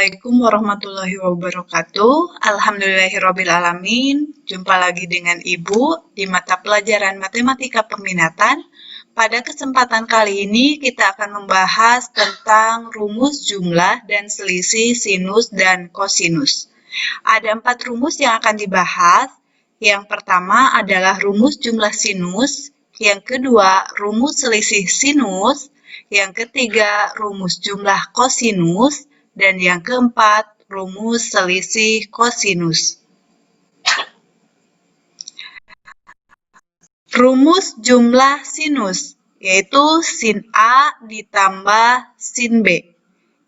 Assalamualaikum warahmatullahi wabarakatuh. Alhamdulillahirrabbilalamin. Jumpa lagi dengan Ibu di mata pelajaran Matematika Peminatan. Pada kesempatan kali ini kita akan membahas tentang rumus jumlah dan selisih sinus dan kosinus. Ada 4 rumus yang akan dibahas. Yang pertama adalah rumus jumlah sinus, yang kedua rumus selisih sinus, yang ketiga rumus jumlah kosinus, dan yang keempat, rumus selisih kosinus. Rumus jumlah sinus, yaitu sin A ditambah sin B.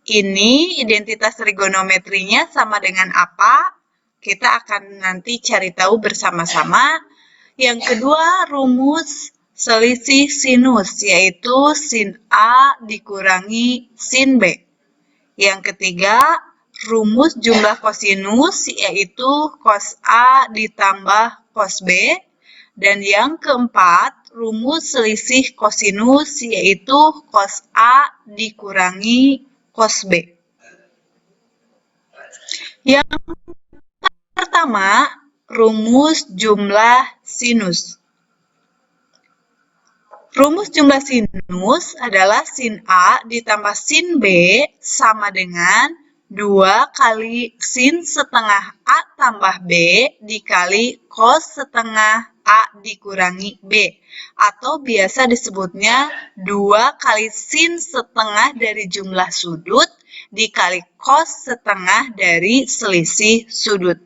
Ini identitas trigonometrinya sama dengan apa? Kita akan nanti cari tahu bersama-sama. Yang kedua, rumus selisih sinus, yaitu sin A dikurangi sin B. Yang ketiga, rumus jumlah kosinus, yaitu cos A ditambah cos B. Dan yang keempat, rumus selisih kosinus, yaitu cos A dikurangi cos B. Yang pertama, rumus jumlah sinus. Rumus jumlah sinus adalah sin A ditambah sin B sama dengan 2 kali sin setengah A tambah B dikali cos setengah A dikurangi B. Atau biasa disebutnya 2 kali sin setengah dari jumlah sudut dikali cos setengah dari selisih sudut.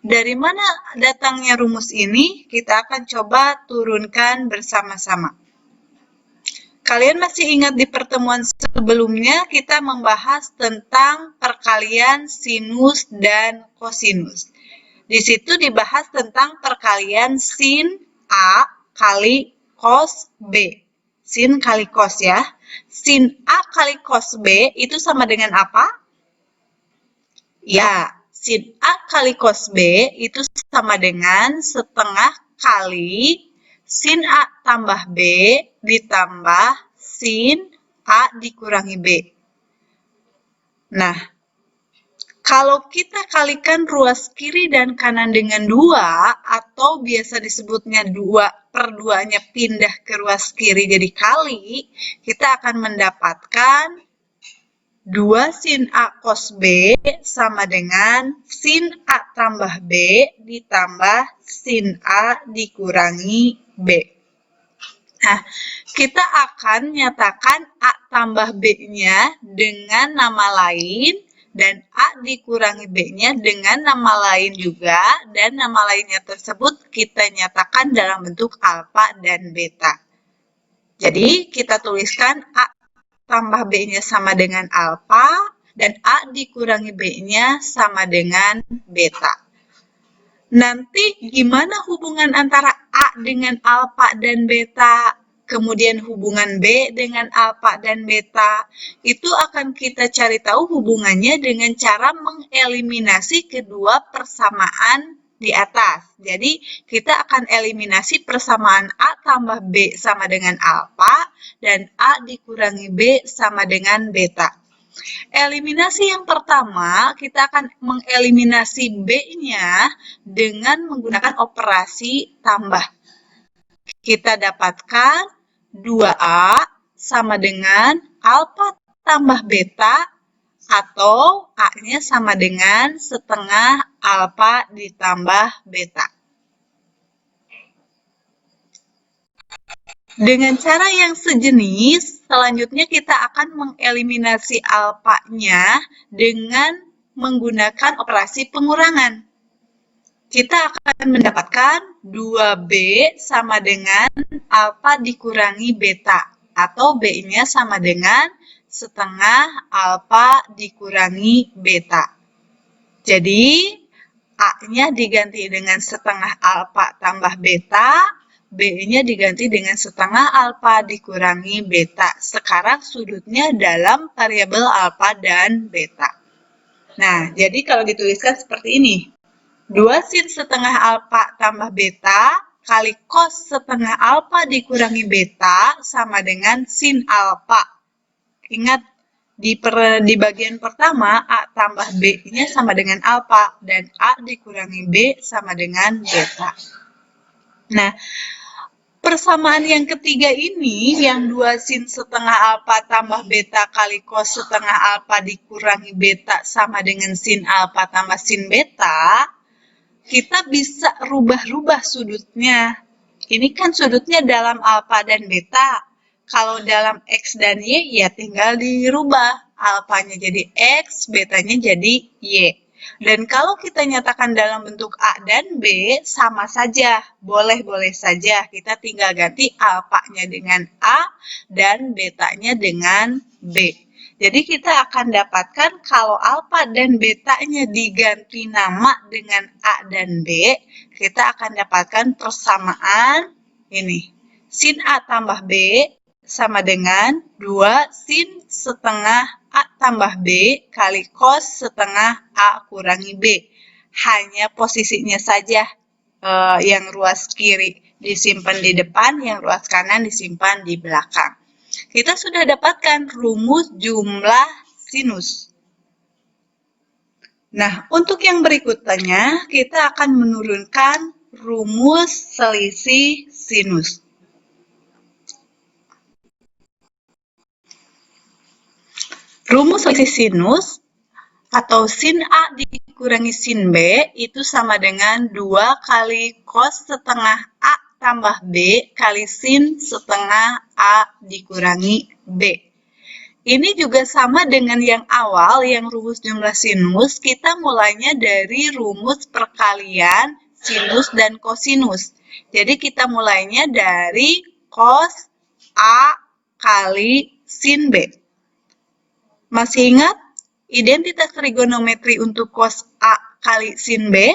Dari mana datangnya rumus ini? Kita akan coba turunkan bersama-sama. Kalian masih ingat di pertemuan sebelumnya kita membahas tentang perkalian sinus dan kosinus. Di situ dibahas tentang perkalian sin A kali cos B. Sin kali cos ya. Sin A kali cos B itu sama dengan apa? Ya, sin A kali cos B itu sama dengan setengah kali sin A tambah B ditambah sin A dikurangi B. Nah, kalau kita kalikan ruas kiri dan kanan dengan 2, atau biasa disebutnya 2/2-nya pindah ke ruas kiri jadi kali, kita akan mendapatkan 2 sin A cos B sama dengan sin A tambah B ditambah sin A dikurangi B. Nah, kita akan nyatakan A tambah B-nya dengan nama lain dan A dikurangi B-nya dengan nama lain juga, dan nama lainnya tersebut kita nyatakan dalam bentuk alfa dan beta. Jadi, kita tuliskan A tambah B-nya sama dengan alfa, dan A dikurangi B-nya sama dengan beta. Nanti gimana hubungan antara A dengan alfa dan beta, kemudian hubungan B dengan alfa dan beta, itu akan kita cari tahu hubungannya dengan cara mengeliminasi kedua persamaan di atas. Jadi, kita akan eliminasi persamaan A tambah B sama dengan alfa, dan A dikurangi B sama dengan beta. Eliminasi yang pertama, kita akan mengeliminasi B-nya dengan menggunakan operasi tambah. Kita dapatkan 2A sama dengan alfa tambah beta, atau A-nya sama dengan setengah alfa ditambah beta. Dengan cara yang sejenis, selanjutnya kita akan mengeliminasi alfa-nya dengan menggunakan operasi pengurangan. Kita akan mendapatkan 2B sama dengan alfa dikurangi beta, atau B-nya sama dengan setengah alfa dikurangi beta. Jadi, A-nya diganti dengan setengah alfa tambah beta, B-nya diganti dengan setengah alfa dikurangi beta. Sekarang sudutnya dalam variabel alfa dan beta. Nah, jadi kalau dituliskan seperti ini. 2 sin setengah alfa tambah beta kali cos setengah alfa dikurangi beta sama dengan sin alfa. Ingat, Di bagian pertama, A tambah B-nya sama dengan alfa, dan A dikurangi B sama dengan beta. Nah, persamaan yang ketiga ini, yang 2 sin setengah alfa tambah beta kali cos setengah alfa dikurangi beta sama dengan sin alfa tambah sin beta, kita bisa rubah-rubah sudutnya. Ini kan sudutnya dalam alfa dan beta. Kalau dalam X dan Y, ya tinggal dirubah. Alfanya jadi X, betanya jadi Y. Dan kalau kita nyatakan dalam bentuk A dan B, sama saja. Boleh-boleh saja. Kita tinggal ganti alfanya dengan A dan betanya dengan B. Jadi kita akan dapatkan kalau alfa dan betanya diganti nama dengan A dan B, kita akan dapatkan persamaan ini. Sin A tambah B sama dengan 2 sin setengah A tambah B kali cos setengah A kurangi B. Hanya posisinya saja yang ruas kiri disimpan di depan, yang ruas kanan disimpan di belakang. Kita sudah dapatkan rumus jumlah sinus. Nah, untuk yang berikutnya, kita akan menurunkan rumus selisih sinus. Rumus selisih sinus atau sin A dikurangi sin B itu sama dengan 2 kali cos setengah A tambah B kali sin setengah A dikurangi B. Ini juga sama dengan yang awal, yang rumus jumlah sinus, kita mulainya dari rumus perkalian sinus dan kosinus. Jadi kita mulainya dari cos A kali sin B. Masih ingat identitas trigonometri untuk cos A kali sin B?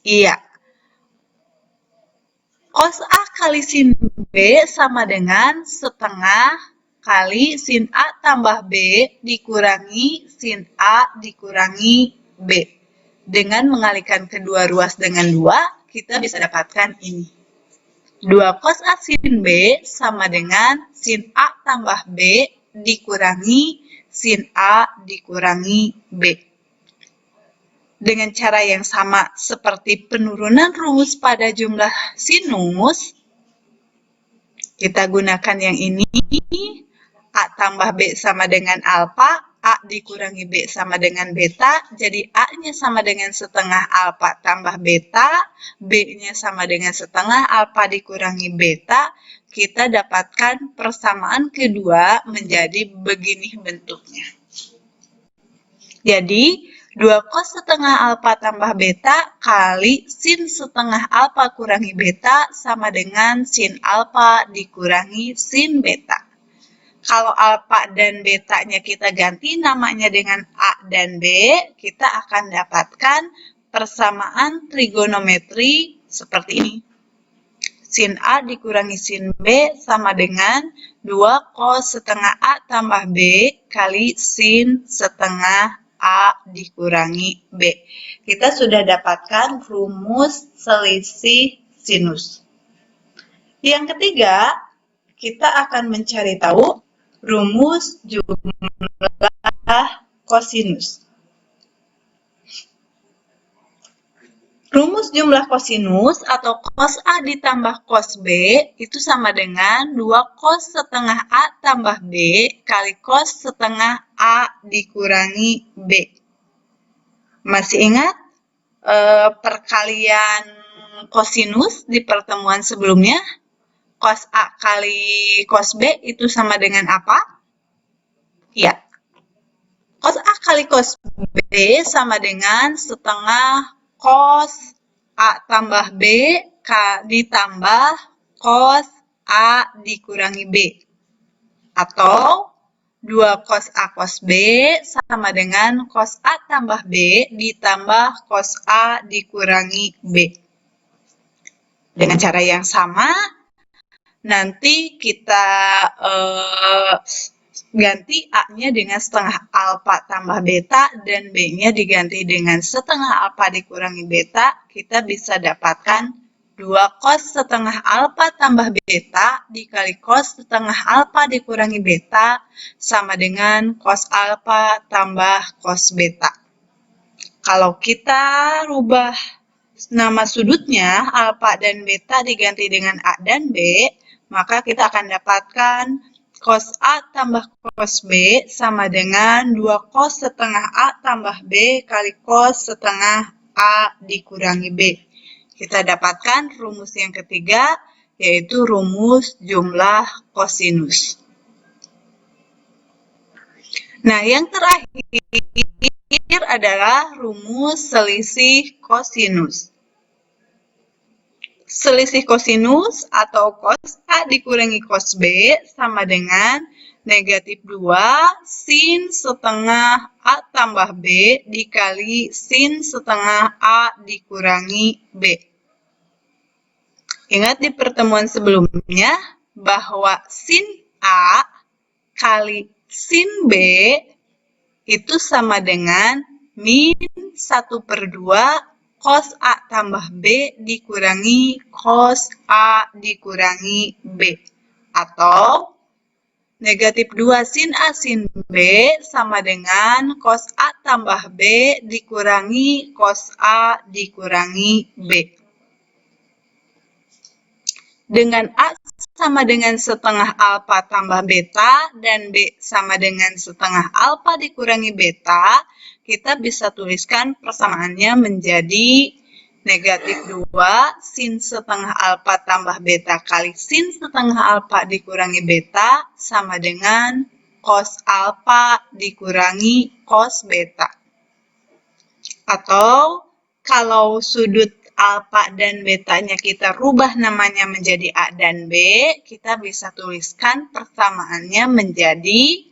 Iya. Cos A kali sin B sama dengan setengah kali sin A tambah B dikurangi sin A dikurangi B. Dengan mengalihkan kedua ruas dengan 2, kita bisa dapatkan ini. 2 cos A sin B sama dengan sin A tambah B dikurangi sin A dikurangi B. Dengan cara yang sama seperti penurunan rumus pada jumlah sinus, kita gunakan yang ini. A tambah B sama dengan alfa, A dikurangi B sama dengan beta, jadi A-nya sama dengan setengah alfa tambah beta, B-nya sama dengan setengah alfa dikurangi beta, kita dapatkan persamaan kedua menjadi begini bentuknya. Jadi, 2 cos setengah alfa tambah beta kali sin setengah alfa kurangi beta sama dengan sin alfa dikurangi sin beta. Kalau alfa dan betanya kita ganti namanya dengan A dan B, kita akan dapatkan persamaan trigonometri seperti ini. Sin A dikurangi sin B sama dengan 2 cos setengah A tambah B kali sin setengah A dikurangi B. Kita sudah dapatkan rumus selisih sinus. Yang ketiga, kita akan mencari tahu rumus jumlah kosinus. Rumus jumlah kosinus atau cos A ditambah cos B itu sama dengan 2 cos setengah A tambah B kali cos setengah A dikurangi B. Masih ingat perkalian kosinus di pertemuan sebelumnya? Cos A kali cos B itu sama dengan apa? Ya. Cos A kali cos B sama dengan setengah cos A tambah B ditambah cos A dikurangi B. Atau 2 cos A cos B sama dengan cos A tambah B ditambah cos A dikurangi B. Dengan cara yang sama, nanti kita ganti A-nya dengan setengah alfa tambah beta dan B-nya diganti dengan setengah alfa dikurangi beta, kita bisa dapatkan 2 cos setengah alfa tambah beta dikali cos setengah alfa dikurangi beta sama dengan cos alfa tambah cos beta. Kalau kita rubah nama sudutnya, alfa dan beta diganti dengan A dan B, maka kita akan dapatkan cos A tambah cos B sama dengan 2 cos setengah A tambah B kali cos setengah A dikurangi B. Kita dapatkan rumus yang ketiga, yaitu rumus jumlah kosinus. Nah, yang terakhir adalah rumus selisih kosinus. Selisih kosinus atau cos A dikurangi cos B sama dengan negatif 2 sin setengah A tambah B dikali sin setengah A dikurangi B. Ingat di pertemuan sebelumnya bahwa sin A kali sin B itu sama dengan min 1/2 cos A tambah B dikurangi cos A dikurangi B. Atau negatif 2 sin A sin B sama dengan cos A tambah B dikurangi cos A dikurangi B. Dengan A sama dengan setengah alfa tambah beta dan B sama dengan setengah alfa dikurangi beta, kita bisa tuliskan persamaannya menjadi negatif 2 sin setengah alfa tambah beta kali sin setengah alfa dikurangi beta sama dengan cos alfa dikurangi cos beta. Atau kalau sudut alfa dan betanya kita rubah namanya menjadi A dan B, kita bisa tuliskan persamaannya menjadi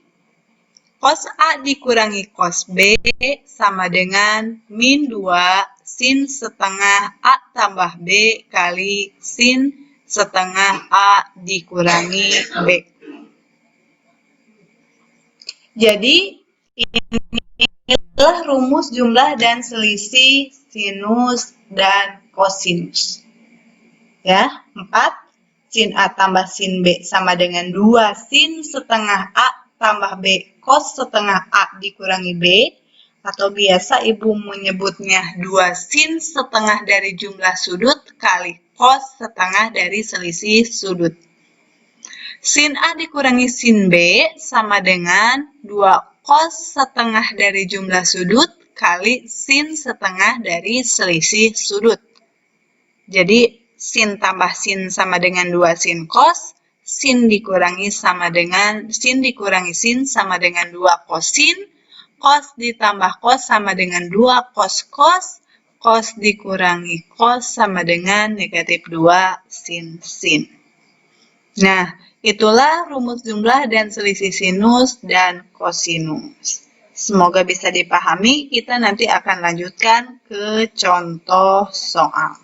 cos A dikurangi cos B sama dengan min 2 sin setengah A tambah B kali sin setengah A dikurangi B. Jadi, inilah rumus jumlah dan selisih sinus dan kosinus. Ya, 4 sin A tambah sin B sama dengan 2 sin setengah A tambah B cos setengah A dikurangi B, atau biasa Ibu menyebutnya 2 sin setengah dari jumlah sudut kali cos setengah dari selisih sudut. Sin A dikurangi sin B sama dengan 2 cos setengah dari jumlah sudut kali sin setengah dari selisih sudut. Jadi, sin tambah sin sama dengan 2 sin cos, sin dikurangi sin sama dengan 2 cosin, cos ditambah cos sama dengan 2 cos cos, cos dikurangi cos sama dengan negatif 2 sin sin. Nah, itulah rumus jumlah dan selisih sinus dan kosinus. Semoga bisa dipahami, kita nanti akan lanjutkan ke contoh soal.